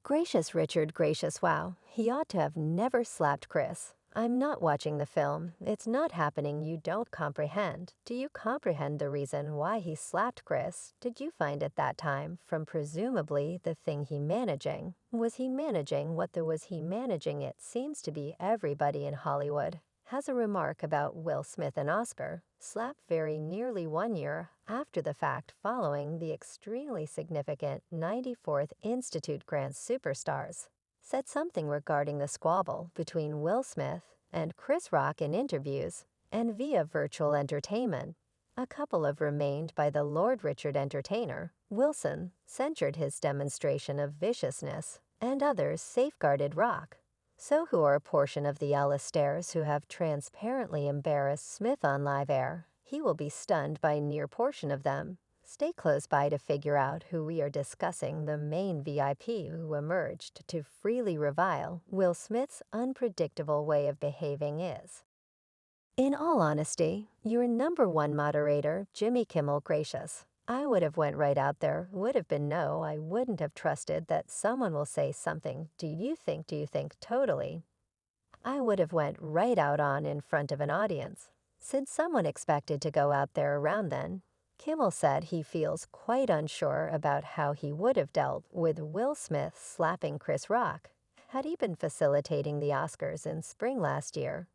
Gracious Richard, gracious wow. He ought to have never slapped Chris. I'm not watching the film. It's not happening. You don't comprehend. Do you comprehend the reason why he slapped Chris? Did you find at that time from presumably the thing he managing? Was he managing what the was he managing? It seems to be everybody in Hollywood has a remark about Will Smith and Oscar, slapped very nearly 1 year after the fact following the extremely significant 94th Institute Grant Superstars, said something regarding the squabble between Will Smith and Chris Rock in interviews and via virtual entertainment. A couple have remained by the Lord Richard entertainer. Wilson censured his demonstration of viciousness, and others safeguarded Rock. So who are a portion of the Alistairs who have transparently embarrassed Smith on live air? He will be stunned by near portion of them. Stay close by to figure out who we are discussing. The main VIP who emerged to freely revile Will Smith's unpredictable way of behaving is, in all honesty, your number one moderator, Jimmy Kimmel. Gracious. I would have went right out there, would have been no, I wouldn't have trusted that someone will say something. Do you think, totally? I would have went right out on in front of an audience. Since someone expected to go out there around then, Kimmel said he feels quite unsure about how he would have dealt with Will Smith slapping Chris Rock had he been facilitating the Oscars in spring last year.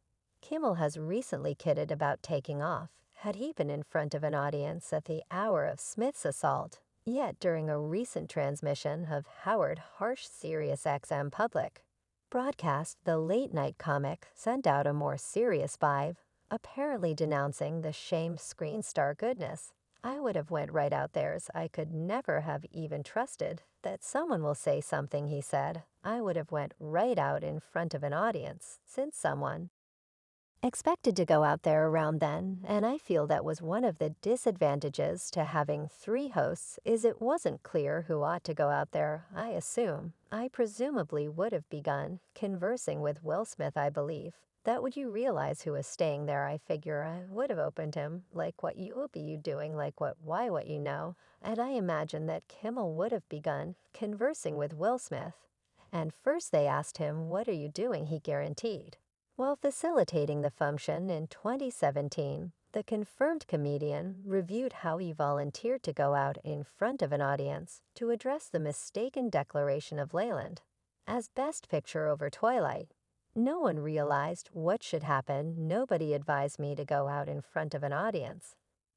Kimmel has recently kidded about taking off had he been in front of an audience at the hour of Smith's assault. Yet during a recent transmission of Howard Harsh Sirius XM Public broadcast, the late-night comic sent out a more serious vibe, apparently denouncing the shame screen star goodness. I would have went right out there's. I could never have even trusted that someone will say something, he said. I would have went right out in front of an audience, since someone expected to go out there around then, and I feel that was one of the disadvantages to having three hosts is it wasn't clear who ought to go out there. I presumably would have begun conversing with Will Smith. I believe that would you realize who was staying there. I figure I would have opened him, like what you will be you doing, like what you know, and I imagine that Kimmel would have begun conversing with Will Smith. And first they asked him, what are you doing? He guaranteed. While facilitating the function in 2017, the confirmed comedian reviewed how he volunteered to go out in front of an audience to address the mistaken declaration of Leyland as Best Picture over Twilight. No one realized what should happen. Nobody advised me to go out in front of an audience.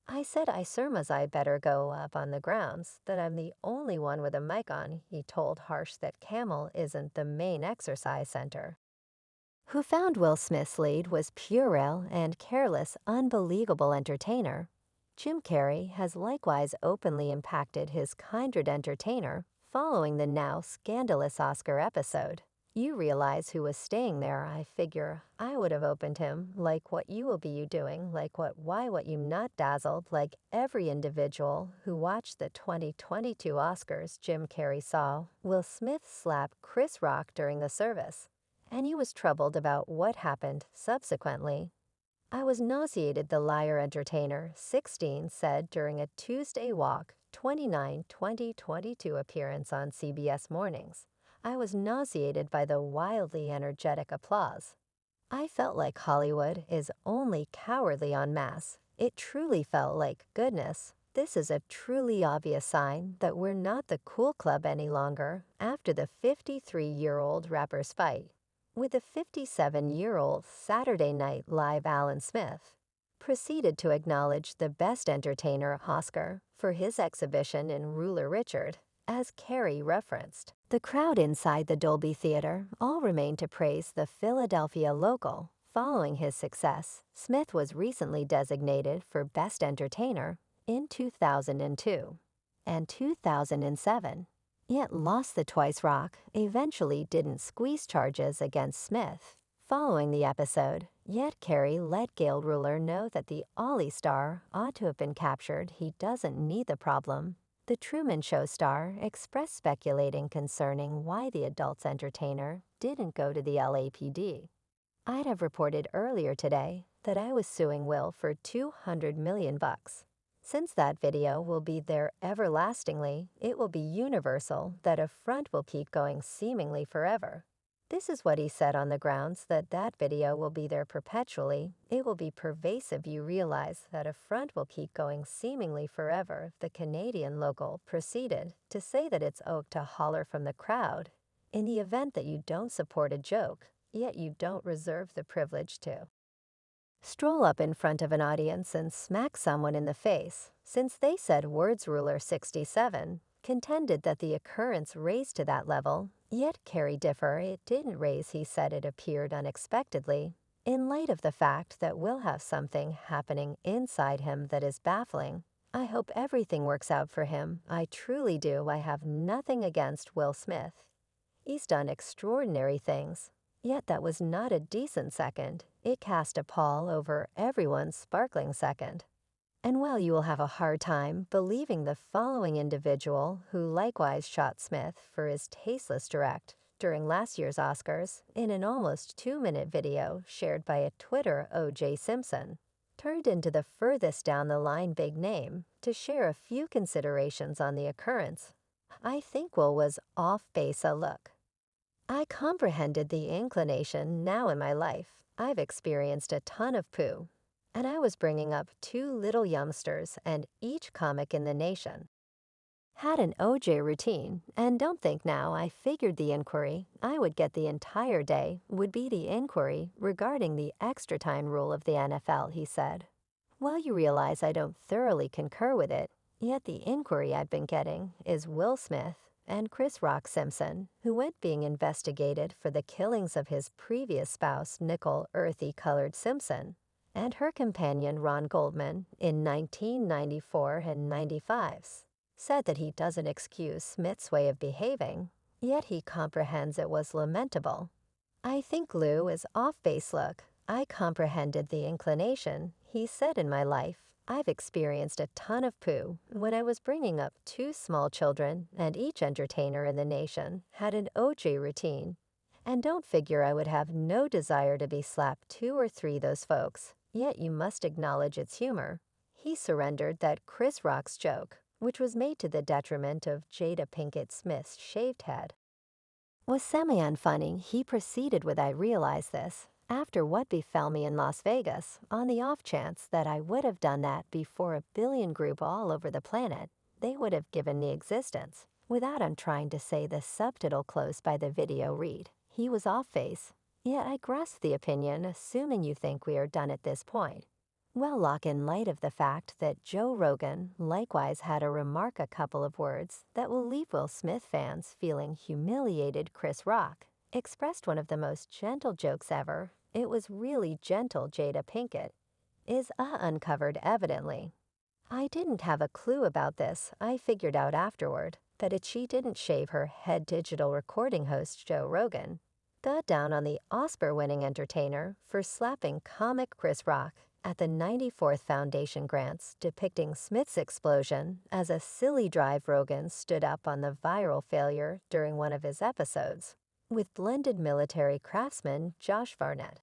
I said I surmise I better go up on the grounds that I'm the only one with a mic on. He told Harsh that Camel isn't the main exercise center. Who found Will Smith's lead was puerile and careless, unbelievable entertainer. Jim Carrey has likewise openly impacted his kindred entertainer following the now scandalous Oscar episode. You realize who was staying there. I figure I would have opened him, like what you will be you doing, like what you not dazzled, like every individual who watched the 2022 Oscars. Jim Carrey saw Will Smith slap Chris Rock during the service, and he was troubled about what happened subsequently. I was nauseated, the liar entertainer, 16, said during a Tuesday Walk 29/2022 appearance on CBS Mornings. I was nauseated by the wildly energetic applause. I felt like Hollywood is only cowardly en masse. It truly felt like, goodness, this is a truly obvious sign that we're not the cool club any longer after the 53-year-old rapper's fight with the 57-year-old Saturday Night Live. Alan Smith proceeded to acknowledge the Best Entertainer Oscar for his exhibition in Ruler Richard, as Carey referenced. The crowd inside the Dolby Theater all remained to praise the Philadelphia local. Following his success, Smith was recently designated for Best Entertainer in 2002 and 2007. Yet lost the Twice Rock, eventually didn't squeeze charges against Smith. Following the episode, yet Carey let Gail Ruler know that the Ollie star ought to have been captured. He doesn't need the problem. The Truman Show star expressed speculating concerning why the adults entertainer didn't go to the LAPD. I'd have reported earlier today that I was suing Will for $200 million. Since that video will be there everlastingly, it will be universal that a front will keep going seemingly forever. This is what he said on the grounds that that video will be there perpetually. It will be pervasive. You realize that a front will keep going seemingly forever. The Canadian local proceeded to say that it's owed to holler from the crowd in the event that you don't support a joke, yet you don't reserve the privilege to stroll up in front of an audience and smack someone in the face, since they said Words Ruler 67 contended that the occurrence raised to that level, yet Carrie Differ it didn't raise. He said it appeared unexpectedly, in light of the fact that we'll have something happening inside him that is baffling. I hope everything works out for him. I truly do. I have nothing against Will Smith. He's done extraordinary things. Yet that was not a decent second. It cast a pall over everyone's sparkling second. And while you will have a hard time believing the following individual who likewise shot Smith for his tasteless direct during last year's Oscars in an almost 2-minute video shared by a Twitter O.J. Simpson, turned into the furthest down the line big name to share a few considerations on the occurrence. I think Will was off base a look. I comprehended the inclination now in my life. I've experienced a ton of poo, and I was bringing up 2 little youngsters, and each comic in the nation had an OJ routine, and don't think now I figured the inquiry I would get the entire day would be the inquiry regarding the extra time rule of the NFL, he said. While you realize I don't thoroughly concur with it, yet the inquiry I've been getting is Will Smith and Chris Rock Simpson, who went being investigated for the killings of his previous spouse, Nicole Earthy-Colored Simpson, and her companion, Ron Goldman, in 1994 and 95, said that he doesn't excuse Smith's way of behaving, yet he comprehends it was lamentable. I think Lou is off base. Look, I comprehended the inclination. He said in my life, I've experienced a ton of poo when I was bringing up 2 small children, and each entertainer in the nation had an OJ routine. And don't figure I would have no desire to be slapped 2 or 3 those folks, yet you must acknowledge its humor. He surrendered that Chris Rock's joke, which was made to the detriment of Jada Pinkett Smith's shaved head, was semi-unfunny. He proceeded with, I realize this after what befell me in Las Vegas, on the off chance that I would have done that before a billion group all over the planet, they would have given me existence. Without I'm trying to say the subtitle close by the video read, he was off base. Yet I grasp the opinion, assuming you think we are done at this point. Well, Locke, in light of the fact that Joe Rogan likewise had a remark, a couple of words that will leave Will Smith fans feeling humiliated. Chris Rock expressed one of the most gentle jokes ever. It was really gentle. Jada Pinkett is uncovered evidently. I didn't have a clue about this. I figured out afterward that she didn't shave her head. Digital recording host Joe Rogan got down on the Oscar-winning entertainer for slapping comic Chris Rock at the 94th Foundation grants, depicting Smith's explosion as a silly drive. Rogan stood up on the viral failure during one of his episodes with blended military craftsman Josh Barnett.